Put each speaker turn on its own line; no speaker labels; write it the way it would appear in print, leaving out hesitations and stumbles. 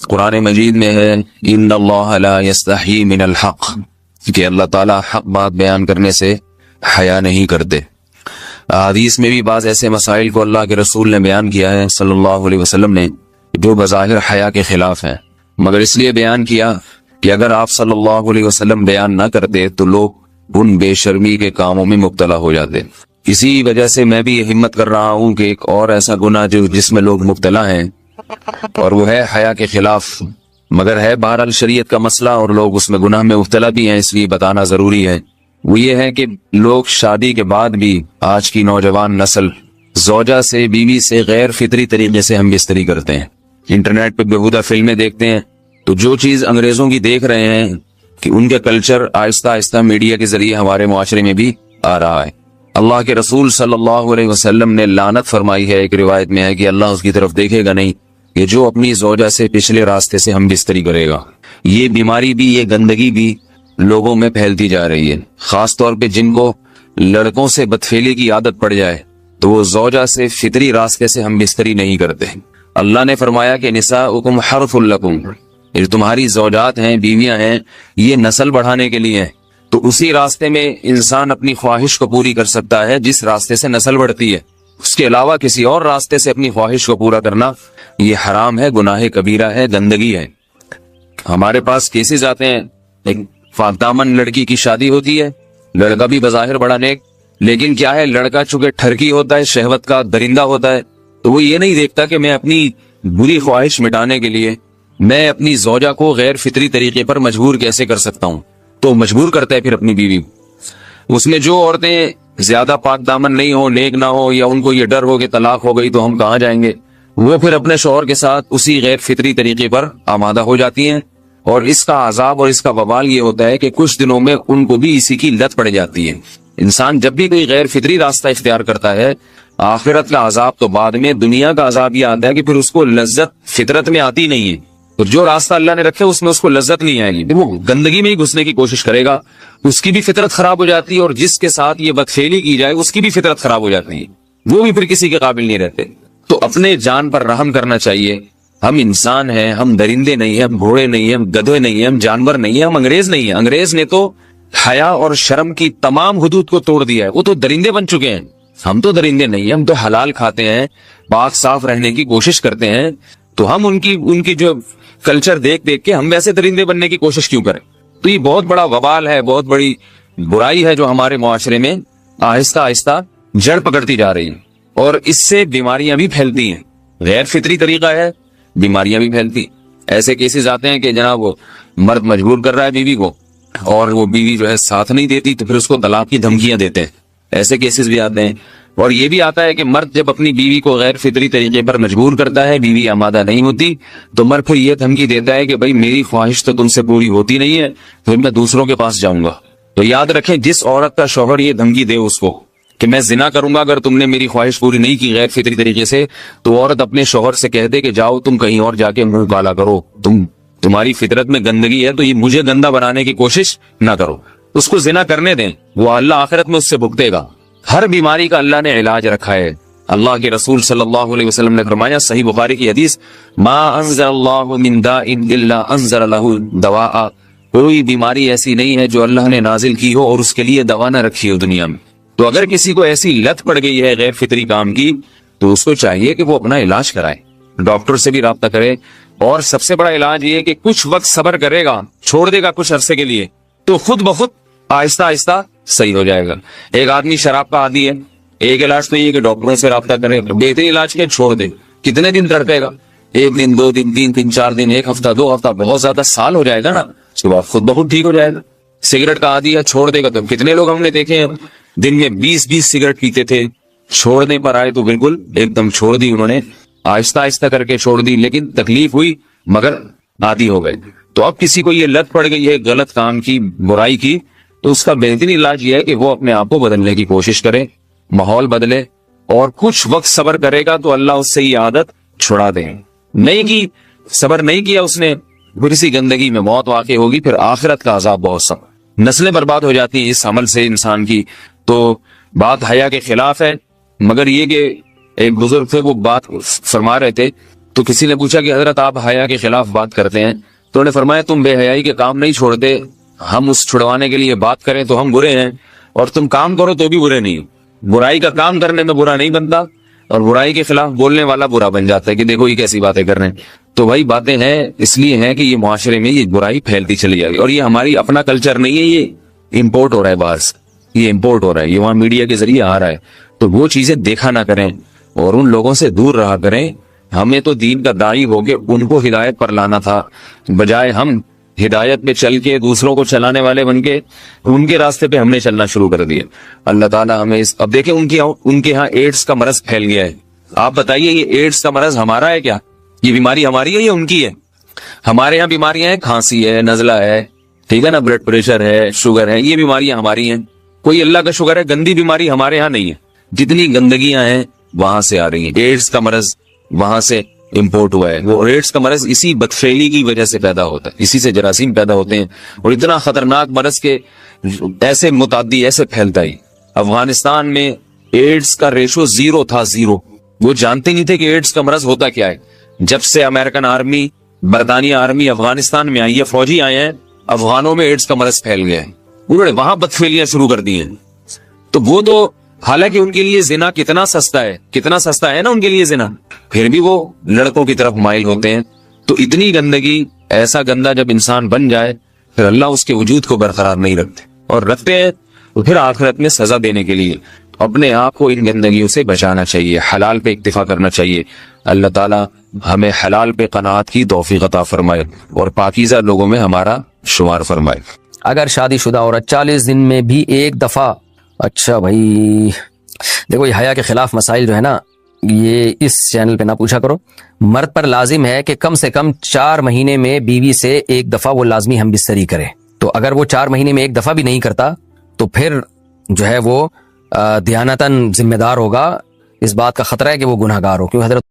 قرآن مجید میں ہے ان اللہ لا یستحی من الحق، کہ اللہ تعالیٰ حق بات بیان کرنے سے حیا نہیں کرتے۔ حدیث میں بھی بعض ایسے مسائل کو اللہ کے رسول نے بیان کیا ہے صلی اللہ علیہ وسلم نے جو بظاہر حیا کے خلاف ہیں، مگر اس لیے بیان کیا کہ اگر آپ صلی اللہ علیہ وسلم بیان نہ کرتے تو لوگ ان بے شرمی کے کاموں میں مبتلا ہو جاتے۔ اسی وجہ سے میں بھی یہ ہمت کر رہا ہوں کہ ایک اور ایسا گناہ جس میں لوگ مبتلا ہیں اور وہ ہے حیا کے خلاف، مگر ہے بہرحال شریعت کا مسئلہ اور لوگ اس میں گناہ میں مبتلا بھی ہیں، اس لیے بتانا ضروری ہے۔ وہ یہ ہے کہ لوگ شادی کے بعد بھی آج کی نوجوان نسل زوجہ سے، بیوی سے غیر فطری طریقے سے ہم بستری کرتے ہیں۔ انٹرنیٹ پہ بےہودہ فلمیں دیکھتے ہیں تو جو چیز انگریزوں کی دیکھ رہے ہیں کہ ان کے کلچر آہستہ آہستہ میڈیا کے ذریعے ہمارے معاشرے میں بھی آ رہا ہے۔ اللہ کے رسول صلی اللہ علیہ وسلم نے لعنت فرمائی ہے، ایک روایت میں ہے کہ اللہ اس کی طرف دیکھے گا نہیں کہ جو اپنی زوجہ سے پچھلے راستے سے ہم بستری کرے گا۔ یہ بیماری بھی، یہ گندگی بھی لوگوں میں پھیلتی جا رہی ہے، خاص طور پہ جن کو لڑکوں سے بدفعلی کی عادت پڑ جائے تو وہ زوجہ سے فطری راستے سے ہم بستری نہیں کرتے۔ اللہ نے فرمایا کہ نساؤکم حرث لکم، یہ تمہاری زوجات ہیں، بیویاں ہیں، یہ نسل بڑھانے کے لیے ہیں، تو اسی راستے میں انسان اپنی خواہش کو پوری کر سکتا ہے جس راستے سے نسل بڑھتی ہے۔ اس کے علاوہ کسی اور راستے سے اپنی خواہش کو پورا کرنا یہ حرام ہے، گناہ کبیرہ ہے، گندگی ہے۔ ہمارے پاس کیسز آتے ہیں، ایک فاطمن لڑکی کی شادی ہوتی ہے، لڑکا بھی بظاہر بڑا نیک، لیکن کیا ہے، لڑکا چونکہ ٹھرکی ہوتا ہے، شہوت کا درندہ ہوتا ہے، تو وہ یہ نہیں دیکھتا کہ میں اپنی بری خواہش مٹانے کے لیے میں اپنی زوجہ کو غیر فطری طریقے پر مجبور کیسے کر سکتا ہوں، تو مجبور کرتا ہے پھر اپنی بیوی کو۔ اس میں جو عورتیں زیادہ پاک دامن نہیں ہو، نیک نہ ہو، یا ان کو یہ ڈر ہو کہ طلاق ہو گئی تو ہم کہاں جائیں گے، وہ پھر اپنے شوہر کے ساتھ اسی غیر فطری طریقے پر آمادہ ہو جاتی ہیں، اور اس کا عذاب اور اس کا وبال یہ ہوتا ہے کہ کچھ دنوں میں ان کو بھی اسی کی لت پڑ جاتی ہے۔ انسان جب بھی کوئی غیر فطری راستہ اختیار کرتا ہے، آخرت کا عذاب تو بعد میں، دنیا کا عذاب یہ آتا ہے کہ پھر اس کو لذت فطرت میں آتی نہیں ہے، تو جو راستہ اللہ نے رکھے اس میں اس کو لذت نہیں آئے گی، وہ گندگی میں ہی گھسنے کی کوشش کرے گا، اس کی بھی فطرت خراب ہو جاتی ہے، اور جس کے ساتھ یہ بدفعلی کی جائے اس کی بھی فطرت خراب ہو جاتی ہے، وہ بھی پھر کسی کے قابل نہیں رہتے۔ تو اپنے جان پر رحم کرنا چاہیے۔ ہم انسان ہیں، ہم درندے نہیں ہیں، ہم گھوڑے نہیں ہیں، ہم گدھے نہیں ہیں، ہم جانور نہیں ہیں، ہم انگریز نہیں ہیں۔ انگریز نے تو حیا اور شرم کی تمام حدود کو توڑ دیا ہے، وہ تو درندے بن چکے ہیں، ہم تو درندے نہیں ہیں، ہم تو حلال کھاتے ہیں، پاک صاف رہنے کی کوشش کرتے ہیں، تو ہم ان کی جو کلچر دیکھ کے ہم ویسے درندے بننے کی کوشش کیوں کریں؟ تو یہ بہت بڑا وبال ہے، بہت بڑی برائی ہے جو ہمارے معاشرے میں آہستہ آہستہ جڑ پکڑتی جا رہی ہے، اور اس سے بیماریاں بھی پھیلتی ہیں۔ غیر فطری طریقہ ہے، بیماریاں بھی پھیلتی۔ ایسے کیسز آتے ہیں کہ جناب وہ مرد مجبور کر رہا ہے بیوی کو، اور وہ بیوی جو ہے ساتھ نہیں دیتی تو پھر اس کو طلاق کی دھمکیاں دیتے ہیں، ایسے کیسز بھی آتے ہیں۔ اور یہ بھی آتا ہے کہ مرد جب اپنی بیوی کو غیر فطری طریقے پر مجبور کرتا ہے، بیوی آمادہ نہیں ہوتی، تو مرد پھر یہ دھمکی دیتا ہے کہ بھائی میری خواہش تو تم سے پوری ہوتی نہیں ہے، پھر میں دوسروں کے پاس جاؤں گا۔ تو یاد رکھیں، جس عورت کا شوہر یہ دھمکی دے اس کو کہ میں زنا کروں گا اگر تم نے میری خواہش پوری نہیں کی غیر فطری طریقے سے، تو عورت اپنے شوہر سے کہہ دے کہ جاؤ تم کہیں اور جا کے منہ کالا کرو، تمہاری فطرت میں گندگی ہے تو یہ مجھے گندا بنانے کی کوشش نہ کرو، اس کو زنا کرنے دیں، وہ اللہ آخرت میں اس سے بھگتے گا۔ ہر بیماری کا اللہ نے علاج رکھا ہے۔ اللہ کے رسول صلی اللہ علیہ وسلم نے فرمایا، صحیح بخاری کی حدیث، ما انزل اللہ من داء الا انزل له دواء، کوئی بیماری ایسی نہیں ہے جو اللہ نے نازل کی ہو اور اس کے لیے دوا نہ رکھی ہو دنیا میں۔ تو اگر کسی کو ایسی لت پڑ گئی ہے غیر فطری کام کی تو اس کو چاہیے کہ وہ اپنا علاج کرائے، ڈاکٹر سے بھی رابطہ کرے، اور سب سے بڑا علاج یہ کہ کچھ وقت صبر کرے گا، چھوڑ دے گا کچھ عرصے کے لیے، تو خود بخود آہستہ آہستہ صحیح ہو جائے گا۔ ایک آدمی شراب کا عادی ہے، ایک علاج تو یہ کہ ڈاکٹروں سے رابطہ کرے، بہترین علاج کے چھوڑ دے، کتنے دن تڑپے گا؟ ایک دن، 2 دن، 3 دن، 4 دن، 1 ہفتہ، 2 ہفتہ، بہت زیادہ سال ہو جائے گا نا، اس کے بعد خود بخود ٹھیک ہو جائے گا۔ سگریٹ کا عادی ہے، چھوڑ دے گا، تو کتنے لوگ ہم نے دیکھے ہیں دن میں 20 سگریٹ پیتے تھے، چھوڑنے پر آئے تو بالکل ایک دم چھوڑ دی انہوں نے، آہستہ آہستہ کر کے چھوڑ دی، لیکن تکلیف ہوئی مگر عادی ہو گئے۔ تو اب کسی کو یہ لت پڑ گئی ہے غلط کام کی، برائی کی، تو اس کا بہترین علاج یہ ہے کہ وہ اپنے آپ کو بدلنے کی کوشش کرے، ماحول بدلے، اور کچھ وقت صبر کرے گا تو اللہ اس سے یہ عادت چھڑا دے۔ نہیں کی، صبر نہیں کیا اس نے، پھر اسی گندگی میں موت واقع ہوگی، پھر آخرت کا عذاب بہت سخت، نسلیں برباد ہو جاتی ہیں اس عمل سے انسان کی۔ تو بات حیا کے خلاف ہے، مگر یہ کہ ایک بزرگ تھے وہ بات فرما رہے تھے تو کسی نے پوچھا کہ حضرت آپ حیا کے خلاف بات کرتے ہیں، تو انہوں نے فرمایا تم بے حیائی کے کام نہیں چھوڑتے، ہم اس چھڑوانے کے لیے بات کریں تو ہم برے ہیں، اور تم کام کرو تو بھی برے نہیں. برائی کا کام کرنے میں برا نہیں بنتا، اور برائی کے خلاف بولنے والا برا بن جاتا ہے کہ دیکھو یہ کیسی باتیں کر رہے ہیں. تو وہی باتیں ہیں، اس لیے ہیں کہ یہ معاشرے میں یہ برائی پھیلتی چلی جائے گی، اور یہ ہماری اپنا کلچر نہیں ہے، یہ امپورٹ ہو رہا ہے باہر سے، یہ امپورٹ ہو رہا ہے، یہ وہاں میڈیا کے ذریعے آ رہا ہے. تو وہ چیزیں دیکھا نہ کریں اور ان لوگوں سے دور رہا کریں. ہمیں تو دین کا داعی ہو کے ان کو ہدایت پر لانا تھا، بجائے ہم ہدایت پہ چل کے دوسروں کو چلانے والے بن کے ان کے راستے پہ ہم نے چلنا شروع کر دیا. اللہ تعالیٰ ہمیں اب دیکھیں ان کے ہاں ایڈز کا مرض پھیل گیا ہے. آپ بتائیے یہ ایڈز کا مرض ہمارا ہے کیا؟ یہ بیماری ہماری ہے یا ان کی ہے؟ ہمارے یہاں بیماریاں ہیں، کھانسی ہے، نزلہ ہے، ٹھیک ہے نا، بلڈ پریشر ہے، شوگر ہے، یہ بیماریاں ہماری ہیں. کوئی اللہ کا شکر ہے گندی بیماری ہمارے ہاں نہیں ہے. جتنی گندگیاں ہیں وہاں سے آ رہی ہیں. ایڈز کا مرض وہاں سے امپورٹ ہوا ہے. وہ ایڈز کا مرض اسی بدفعلی کی وجہ سے پیدا ہوتا ہے، اسی سے جراثیم پیدا ہوتے ہیں، اور اتنا خطرناک مرض کے ایسے متعدی ایسے پھیلتا ہے. افغانستان میں ایڈز کا ریشو 0 تھا، 0. وہ جانتے نہیں تھے کہ ایڈز کا مرض ہوتا کیا ہے. جب سے امریکن آرمی، برطانیہ آرمی افغانستان میں آئی ہے، فوجی آئے ہیں، افغانوں میں ایڈز کا مرض پھیل گیا ہے. انہوں نے وہاں بدفعلیاں شروع کر دی ہیں. تو وہ تو حالانکہ ان کے لیے زنا کتنا سستا ہے نا ان کے لیے زنا، پھر بھی وہ لڑکوں کی طرف مائل ہوتے ہیں. تو اتنی گندگی، ایسا گندا جب انسان بن جائے پھر اللہ اس کے وجود کو برقرار نہیں رکھتے، اور رکھتے ہیں تو پھر آخرت میں سزا دینے کے لیے. اپنے آپ کو ان گندگیوں سے بچانا چاہیے، حلال پہ اکتفا کرنا چاہیے. اللہ تعالیٰ ہمیں حلال پہ قناعت کی توفیق عطا فرمائے اور پاکیزہ لوگوں میں ہمارا شمار فرمائے.
اگر شادی شدہ عورت 40 دن میں بھی ایک دفعہ، اچھا بھائی دیکھو یہ حیا کے خلاف مسائل جو ہے نا یہ اس چینل پہ نہ پوچھا کرو. مرد پر لازم ہے کہ کم سے کم 4 مہینے میں بیوی سے ایک دفعہ وہ لازمی ہم بستری کرے. تو اگر وہ 4 مہینے میں ایک دفعہ بھی نہیں کرتا تو پھر جو ہے وہ دیانتاً ذمہ دار ہوگا. اس بات کا خطرہ ہے کہ وہ گناہگار ہو، کیوں حضرت